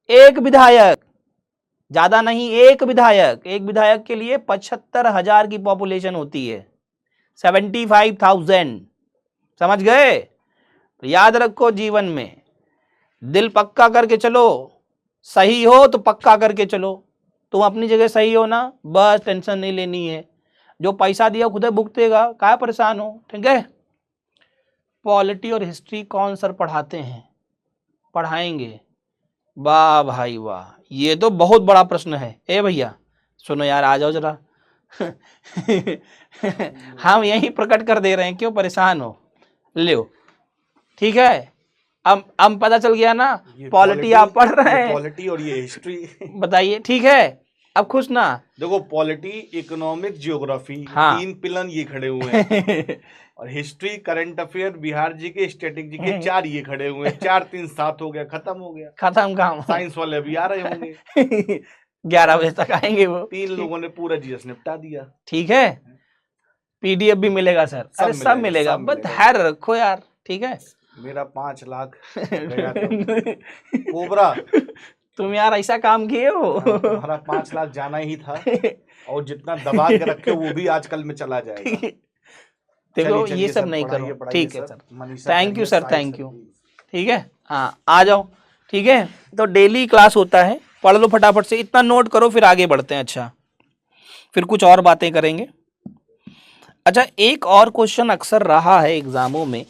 एक विधायक, ज्यादा नहीं, एक विधायक। एक विधायक के लिए 75,000 की पॉपुलेशन होती है, 75,000। समझ गए? तो याद रखो, जीवन में दिल पक्का करके चलो, सही हो तो पक्का करके चलो। तुम अपनी जगह सही हो ना, बस टेंशन नहीं लेनी है। जो पैसा दिया खुद भुगतेगा, क्या परेशान हो, ठीक है। पॉलिटी और हिस्ट्री कौन सर पढ़ाते हैं? पढ़ाएंगे। वाह भाई वाह, ये तो बहुत बड़ा प्रश्न है। ए भैया सुनो यार, आ जाओ जरा। हम यही प्रकट कर दे रहे हैं, क्यों परेशान हो? लो, ठीक है। अब पता चल गया ना, पॉलिटी आप पढ़ रहे हैं, पॉलिटी और ये हिस्ट्री। बताइए, ठीक है। अब खुश ना? देखो पॉलिटी, इकोनॉमिक, जियोग्राफी, हाँ। 3 पिलन ये खड़े हुए हैं। और हिस्ट्री, करंट अफेयर, बिहार जी के, स्टैटिक जी के 4 ये खड़े हुए हैं। 4 3 7 हो गया, खत्म हो गया, खत्म काम। साइंस वाले अभी आ रहे होंगे। 11 बजे तक आएंगे वो। 3 लोगों ने पूरा जीएस निपटा दिया, ठीक है। पीडीएफ भी मिलेगा सर, अरे सब मिलेगा, बस धैर्य रखो यार, ठीक है। मेरा 5 लाख गया कोबरा। तुम यार ऐसा काम किए हो। तुम्हारा 5 लाख जाना ही था, और जितना दबा के रखे वो भी आजकल में चला जाएगा। देखो ये सब नहीं करो, ठीक है sir. Thank you sir, thank you, ठीक है। हाँ आ जाओ, ठीक है। तो डेली क्लास होता है, पढ़ लो फटाफट से, इतना नोट करो, फिर आगे बढ़ते हैं। अच्छा, फिर कुछ और बातें करेंगे। अच्छा, एक और क्वेश्चन अक्सर रहा है एग्जामों में,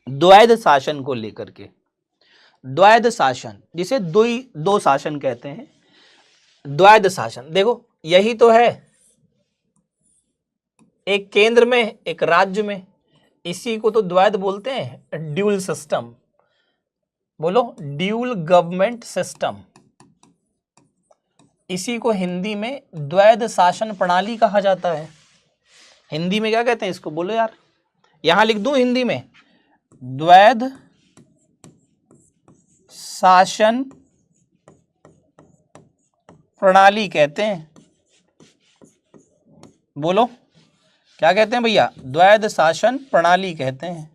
द्वैध शासन को लेकर के। द्वैध शासन, जिसे दो शासन कहते हैं, द्वैध शासन। देखो यही तो है, एक केंद्र में एक राज्य में, इसी को तो द्वैध बोलते हैं, ड्यूल सिस्टम। बोलो, ड्यूल गवर्नमेंट सिस्टम, इसी को हिंदी में द्वैध शासन प्रणाली कहा जाता है। हिंदी में क्या कहते हैं इसको? बोलो यार, यहां लिख दूं हिंदी में, द्वैध शासन प्रणाली कहते हैं। बोलो क्या कहते हैं भैया? द्वैध शासन प्रणाली कहते हैं।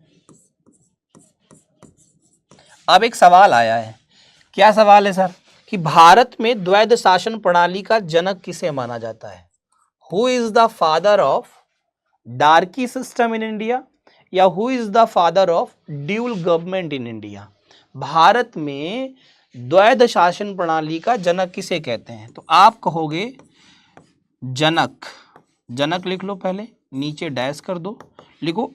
अब एक सवाल आया है, क्या सवाल है सर? कि भारत में द्वैध शासन प्रणाली का जनक किसे माना जाता है? Who is the father of diarchy system in India, या who is the father of dual government in India? Bharat में द्वैध शासन प्रणाली का जनक किसे कहते हैं? तो आप कहोगे जनक, जनक लिख लो, पहले नीचे डैश कर दो, लिखो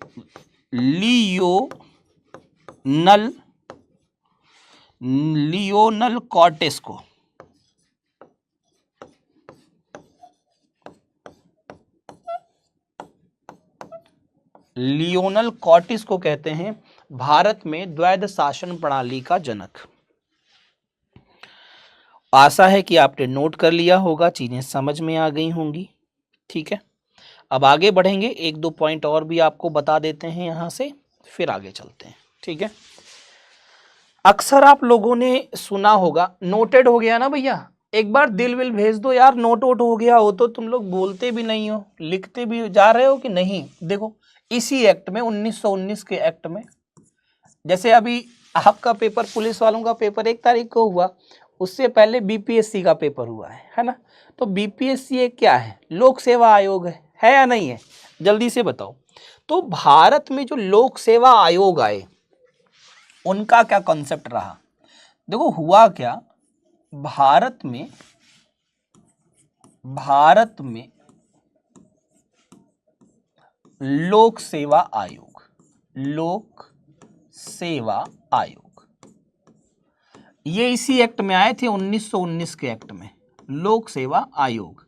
लियोनल कॉर्टेस को। लियोनल कॉर्टिस को कहते हैं भारत में द्वैध शासन प्रणाली का जनक। आशा है कि आपने नोट कर लिया होगा, चीजें समझ में आ गई होंगी। ठीक है, अब आगे बढ़ेंगे, एक दो पॉइंट और भी आपको बता देते हैं यहां से, फिर आगे चलते हैं। ठीक है, अक्सर आप लोगों ने सुना होगा, नोटेड हो गया ना भैया? एक बार दिल विल भेज दो यार, नोट वोट हो गया हो तो तुम लोग बोलते भी नहीं हो, लिखते भी जा रहे हो कि नहीं। देखो इसी एक्ट में 1919 के एक्ट में, जैसे अभी आपका पेपर, पुलिस वालों का पेपर 1 तारीख को हुआ, उससे पहले बीपीएससी का पेपर हुआ है ना? तो बीपीएससी एक क्या है? लोक सेवा आयोग है या नहीं है? जल्दी से बताओ। तो भारत में जो लोक सेवा आयोग आए, उनका क्या कॉन्सेप्ट रहा? देखो हुआ क्या, भारत में लोक सेवा आयोग, लोक सेवा आयोग, ये इसी एक्ट में आए थे, 1919 के एक्ट में। लोक सेवा आयोग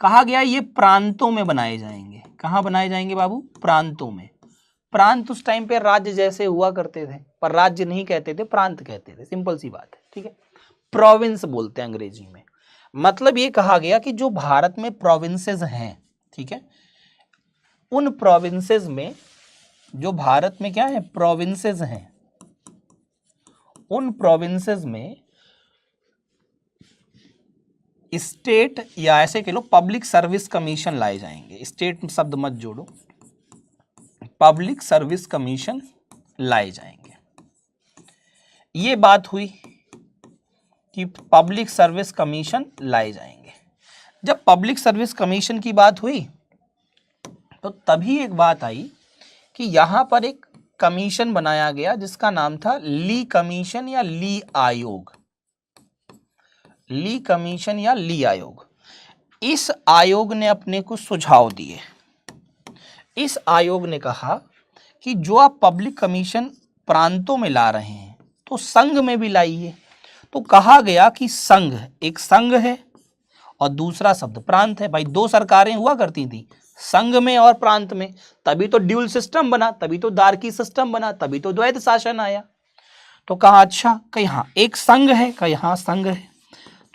कहा गया ये प्रांतों में बनाए जाएंगे। कहाँ बनाए जाएंगे बाबू? प्रांतों में। प्रांत उस टाइम पे राज्य जैसे हुआ करते थे, पर राज्य नहीं कहते थे, प्रांत कहते थे, सिंपल सी बात है। ठीक है, प्रोविंस बोलते हैं अंग्रेजी में। मतलब ये कहा गया कि जो भारत में प्रोविंसेस हैं, ठीक है, उन प्रोविंसेस में, जो भारत में क्या है, प्रोविंसेस हैं, उन प्रोविंसेस में स्टेट, या ऐसे कह लो पब्लिक सर्विस कमीशन लाए जाएंगे। स्टेट शब्द मत जोड़ो, पब्लिक सर्विस कमीशन लाए जाएंगे। ये बात हुई कि पब्लिक सर्विस कमीशन लाए जाएंगे। जब पब्लिक सर्विस कमीशन की बात हुई तो तभी एक बात आई कि यहां पर एक कमीशन बनाया गया जिसका नाम था ली कमीशन या ली आयोग। ली कमीशन या ली आयोग। इस आयोग ने अपने को सुझाव दिए। इस आयोग ने कहा कि जो आप पब्लिक कमीशन प्रांतों में ला रहे हैं तो संघ में भी लाइए। तो कहा गया कि संघ, एक संघ है और दूसरा शब्द प्रांत है। भाई 2 सरकारें हुआ करती थी, संघ में और प्रांत में, तभी तो ड्यूल सिस्टम बना, तभी तो दार्की सिस्टम बना, तभी तो द्वैध शासन आया। तो कहा अच्छा, कहीं हाँ एक संघ है, कहीं हाँ संघ है,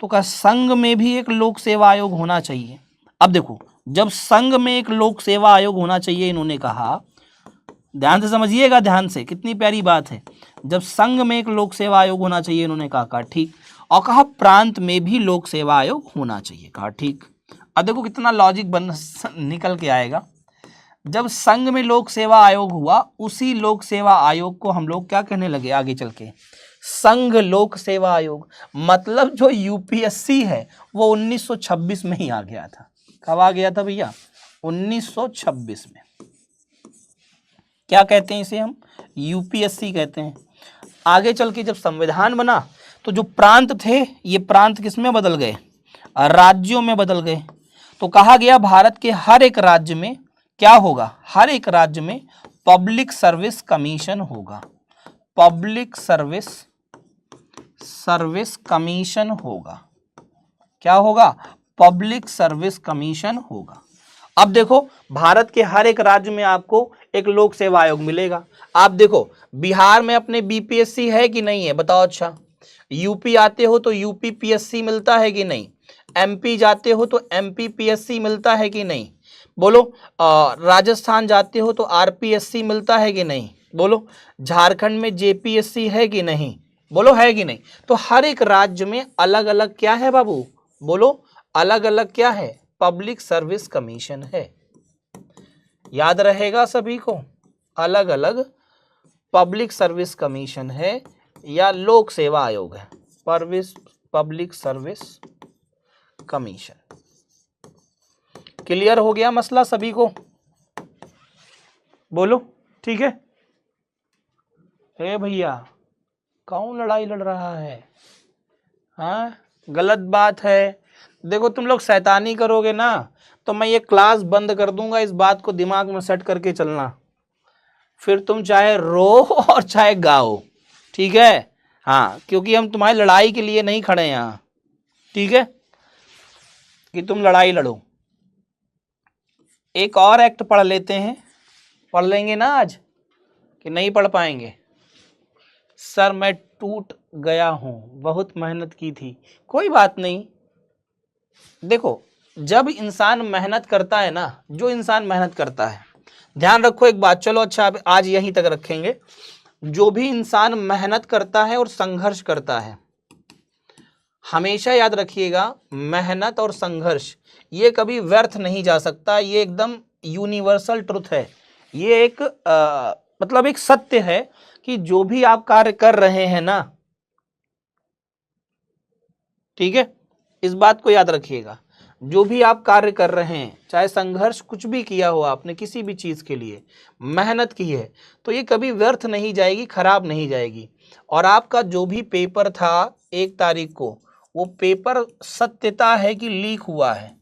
तो कहा संघ में भी एक लोक सेवा आयोग होना चाहिए। अब देखो, जब संघ में एक लोक सेवा आयोग होना चाहिए इन्होंने कहा, ध्यान से समझिएगा, ध्यान से, कितनी प्यारी बात है। जब संघ में एक लोक सेवा आयोग होना चाहिए इन्होंने कहा ठीक, और कहा प्रांत में भी लोक सेवा आयोग होना चाहिए, कहा ठीक। अब देखो कितना लॉजिक निकल के आएगा। जब संघ में लोक सेवा आयोग हुआ, उसी लोक सेवा आयोग को हम लोग क्या कहने लगे आगे चल के, संघ लोक सेवा आयोग। मतलब जो यूपीएससी है वो 1926 में ही आ गया था। कब आ गया था भैया? 1926 में। क्या कहते हैं इसे हम? यूपीएससी कहते हैं। आगे चल के जब संविधान बना तो जो प्रांत थे, ये प्रांत किस में बदल गए? राज्यों में बदल गए। तो कहा गया भारत के हर एक राज्य में क्या होगा? हर एक राज्य में पब्लिक सर्विस कमीशन होगा। पब्लिक सर्विस कमीशन होगा। क्या होगा? पब्लिक सर्विस कमीशन होगा। अब देखो, भारत के हर एक राज्य में आपको एक लोक सेवा आयोग मिलेगा। आप देखो बिहार में अपने बीपीएससी है कि नहीं है, बताओ। अच्छा, यूपी आते हो तो यूपी पीएससी मिलता है कि नहीं? एमपी जाते हो तो एमपी पीएससी मिलता है कि नहीं? बोलो। राजस्थान जाते हो तो आरपीएससी मिलता है कि नहीं? बोलो। झारखंड में जेपीएससी है कि नहीं? बोलो, है कि नहीं? तो हर एक राज्य में अलग अलग क्या है बाबू? बोलो, अलग अलग क्या है? पब्लिक सर्विस कमीशन है। याद रहेगा सभी को, अलग अलग पब्लिक सर्विस कमीशन है या लोक सेवा आयोग है, पब्लिक सर्विस कमीशन। क्लियर हो गया मसला सभी को? बोलो, ठीक है? हे भैया, कौन लड़ाई लड़ रहा है? हाँ, गलत बात है। देखो तुम लोग शैतानी करोगे ना तो मैं ये क्लास बंद कर दूंगा, इस बात को दिमाग में सेट करके चलना। फिर तुम चाहे रो और चाहे गाओ, ठीक है। हाँ, क्योंकि हम तुम्हारी लड़ाई के लिए नहीं खड़े यहाँ, ठीक है, कि तुम लड़ाई लड़ो। एक और एक्ट पढ़ लेते हैं, पढ़ लेंगे ना आज कि नहीं पढ़ पाएंगे? सर मैं टूट गया हूं, बहुत मेहनत की थी। कोई बात नहीं। देखो जब इंसान मेहनत करता है ना, जो इंसान मेहनत करता है, ध्यान रखो एक बात, चलो अच्छा अब आज यहीं तक रखेंगे। जो भी इंसान मेहनत करता है और संघर्ष करता है, हमेशा याद रखिएगा मेहनत और संघर्ष ये कभी व्यर्थ नहीं जा सकता। ये एकदम यूनिवर्सल ट्रुथ है। ये एक मतलब एक सत्य है कि जो भी आप कार्य कर रहे हैं ना, ठीक है, इस बात को याद रखिएगा। जो भी आप कार्य कर रहे हैं, चाहे संघर्ष कुछ भी किया हो आपने, किसी भी चीज के लिए मेहनत की है, तो ये कभी व्यर्थ नहीं जाएगी, खराब नहीं जाएगी। और आपका जो भी पेपर था 1 तारीख को, वो पेपर सत्यता है कि लीक हुआ है।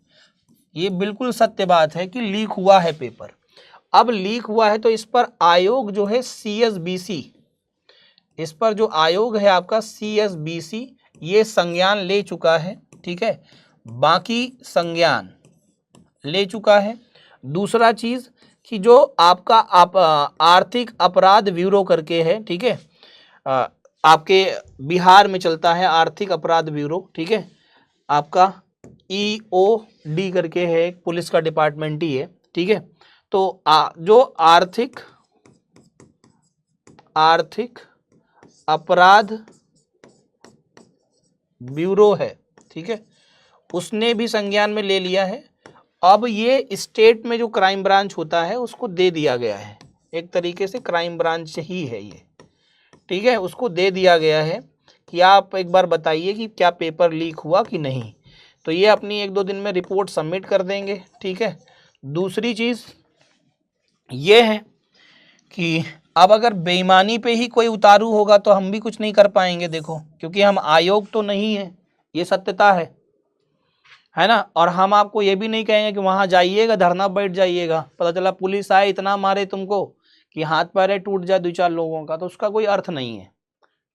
ये बिल्कुल सत्य बात है कि लीक हुआ है पेपर। अब लीक हुआ है तो इस पर आयोग जो है CSBC, इस पर जो आयोग है आपका CSBC, ये संज्ञान ले चुका है, ठीक है, बाकी संज्ञान ले चुका है। दूसरा चीज कि जो आपका आर्थिक अपराध ब्यूरो करके है, ठीक है, आपके बिहार में चलता है आर्थिक अपराध ब्यूरो, ठीक है, आपका EOD करके है, एक पुलिस का डिपार्टमेंट ही है, ठीक है। तो जो आर्थिक अपराध ब्यूरो है, ठीक है, उसने भी संज्ञान में ले लिया है। अब ये स्टेट में जो क्राइम ब्रांच होता है उसको दे दिया गया है, एक तरीके से क्राइम ब्रांच ही है ये, ठीक है, उसको दे दिया गया है कि आप एक बार बताइए कि क्या पेपर लीक हुआ कि नहीं। तो ये अपनी 1-2 दिन में रिपोर्ट सबमिट कर देंगे, ठीक है। दूसरी चीज़ ये है कि अब अगर बेईमानी पे ही कोई उतारू होगा तो हम भी कुछ नहीं कर पाएंगे, देखो, क्योंकि हम आयोग तो नहीं है, ये सत्यता है ना। और हम आपको ये भी नहीं कहेंगे कि वहां जाइएगा धरना बैठ जाइएगा, पता चला पुलिस आए इतना मारे तुमको कि हाथ पैर टूट जाए 2-4 लोगों का, तो उसका कोई अर्थ नहीं है,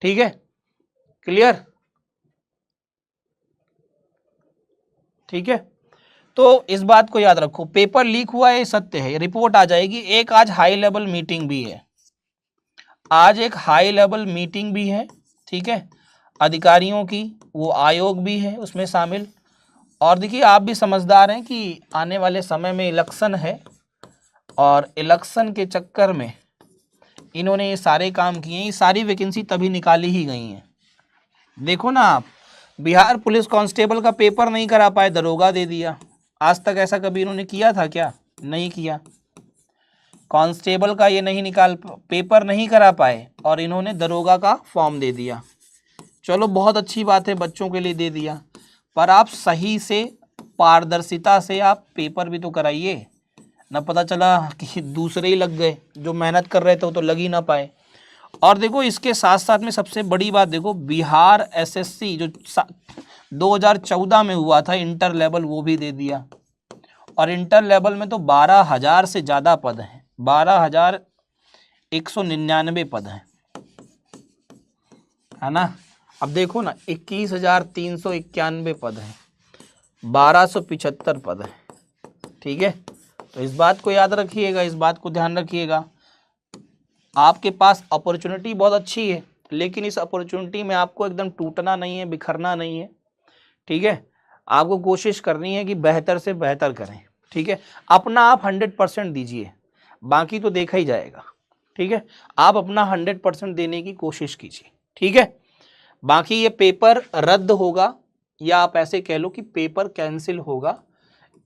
ठीक है, क्लियर, ठीक है। तो इस बात को याद रखो, पेपर लीक हुआ है, सत्य है, रिपोर्ट आ जाएगी। एक आज हाई लेवल मीटिंग भी है, आज एक हाई लेवल मीटिंग भी है, ठीक है, अधिकारियों की, वो आयोग भी है उसमें शामिल। और देखिए आप भी समझदार हैं कि आने वाले समय में इलेक्शन है, और इलेक्शन के चक्कर में इन्होंने ये सारे काम किए हैं, ये सारी वैकेंसी तभी निकाली ही गई हैं। देखो ना आप, बिहार पुलिस कांस्टेबल का पेपर नहीं करा पाए, दरोगा दे दिया। आज तक ऐसा कभी इन्होंने किया था क्या? नहीं किया। कांस्टेबल का ये नहीं पेपर नहीं करा पाए और इन्होंने दरोगा का फॉर्म दे दिया। चलो बहुत अच्छी बात है, बच्चों के लिए दे दिया, पर आप सही से पारदर्शिता से आप पेपर भी तो कराइए ना, पता चला कि दूसरे ही लग गए, जो मेहनत कर रहे थे वो तो लग ही ना पाए। और देखो इसके साथ साथ में सबसे बड़ी बात देखो, बिहार SSC जो 2014 में हुआ था इंटर लेवल, वो भी दे दिया। और इंटर लेवल में तो 12,000 से ज़्यादा पद हैं, 12,199 पद हैं, है ना। अब देखो ना 21,391 पद हैं, 1,275 पद हैं, ठीक है। तो इस बात को याद रखिएगा, इस बात को ध्यान रखिएगा। आपके पास अपॉर्चुनिटी बहुत अच्छी है, लेकिन इस अपॉर्चुनिटी में आपको एकदम टूटना नहीं है, बिखरना नहीं है, ठीक है। आपको कोशिश करनी है कि बेहतर से बेहतर करें, ठीक है। अपना आप 100% दीजिए, बाकी तो देखा ही जाएगा, ठीक है। आप अपना 100% देने की कोशिश कीजिए, ठीक है। बाकी ये पेपर रद्द होगा, या आप ऐसे कह लो कि पेपर कैंसिल होगा,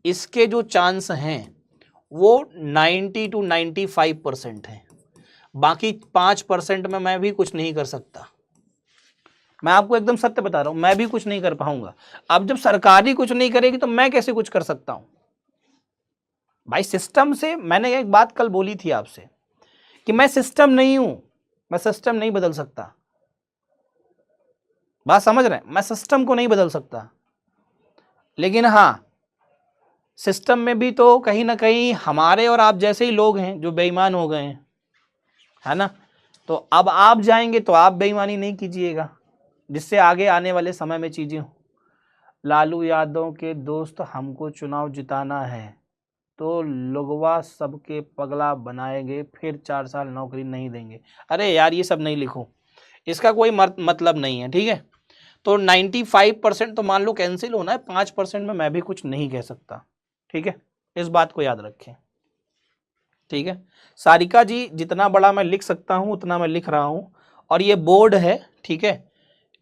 इसके जो चांस हैं वो 90 to 95% है। बाकी 5% में मैं भी कुछ नहीं कर सकता, मैं आपको एकदम सत्य बता रहा हूं, मैं भी कुछ नहीं कर पाऊंगा। अब जब सरकार ही कुछ नहीं करेगी तो मैं कैसे कुछ कर सकता हूं भाई? सिस्टम से, मैंने एक बात कल बोली थी आपसे कि मैं सिस्टम नहीं हूं, मैं सिस्टम नहीं बदल सकता, बात समझ रहे हैं? मैं सिस्टम को नहीं बदल सकता, लेकिन हाँ सिस्टम में भी तो कहीं ना कहीं हमारे और आप जैसे ही लोग हैं जो बेईमान हो गए हैं, है ना। तो अब आप जाएंगे तो आप बेईमानी नहीं कीजिएगा, जिससे आगे आने वाले समय में चीजें हो। लालू यादव के दोस्त हमको चुनाव जिताना है तो लोगवा सबके पगला बनाएंगे, फिर 4 साल नौकरी नहीं देंगे। अरे यार ये सब नहीं लिखो, इसका कोई मतलब नहीं है, ठीक है। तो 95% तो मान लो कैंसिल होना है, 5% में मैं भी कुछ नहीं कह सकता, ठीक है। इस बात को याद रखें, ठीक है। सारिका जी जितना बड़ा मैं लिख सकता हूं उतना मैं लिख रहा हूं, और ये बोर्ड है, ठीक है,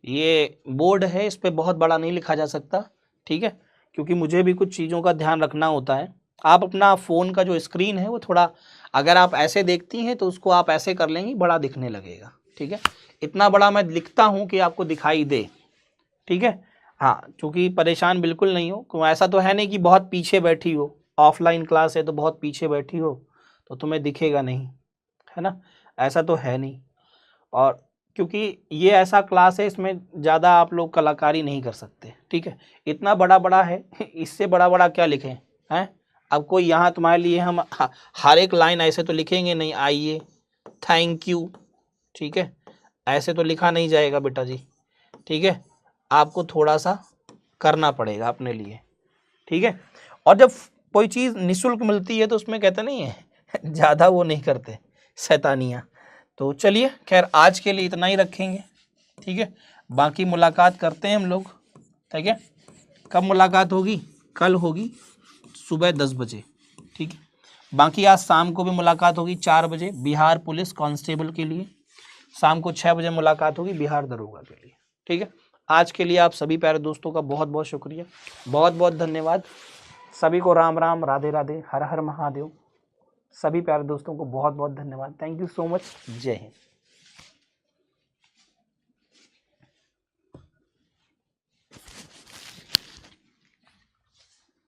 ये बोर्ड है, इस पे बहुत बड़ा नहीं लिखा जा सकता, ठीक है, क्योंकि मुझे भी कुछ चीज़ों का ध्यान रखना होता है। आप अपना फ़ोन का जो स्क्रीन है वो थोड़ा, अगर आप ऐसे देखती हैं तो उसको आप ऐसे कर लेंगी, बड़ा दिखने लगेगा, ठीक है। इतना बड़ा मैं लिखता हूँ कि आपको दिखाई दे, ठीक है। हाँ, क्योंकि परेशान बिल्कुल नहीं हो, ऐसा तो है नहीं कि बहुत पीछे बैठी हो, ऑफलाइन क्लास है तो बहुत पीछे बैठी हो तो तुम्हें दिखेगा नहीं, है ना, ऐसा तो है नहीं। और क्योंकि ये ऐसा क्लास है, इसमें ज़्यादा आप लोग कलाकारी नहीं कर सकते, ठीक है। इतना बड़ा बड़ा है, इससे बड़ा बड़ा क्या लिखें, हैं। अब कोई यहाँ तुम्हारे लिए हम हर एक लाइन ऐसे तो लिखेंगे नहीं, आइए, थैंक यू, ठीक है, ऐसे तो लिखा नहीं जाएगा बेटा जी, ठीक है। आपको थोड़ा सा करना पड़ेगा अपने लिए, ठीक है। और जब कोई चीज़ निःशुल्क मिलती है तो उसमें कहते नहीं है ज़्यादा वो नहीं करते शैतानियाँ। तो चलिए खैर आज के लिए इतना ही रखेंगे, ठीक है। बाकी मुलाकात करते हैं हम लोग, ठीक है। कब मुलाकात होगी? कल होगी सुबह 10 बजे, ठीक है। बाकी आज शाम को भी मुलाकात होगी 4 बजे बिहार पुलिस कांस्टेबल के लिए, शाम को 6 बजे मुलाकात होगी बिहार दरोगा के लिए, ठीक है। आज के लिए आप सभी प्यारे दोस्तों का बहुत बहुत शुक्रिया, बहुत बहुत धन्यवाद। सभी को राम राम, राधे राधे, हर हर महादेव। सभी प्यारे दोस्तों को बहुत बहुत धन्यवाद। Thank you so much. जय हिंद।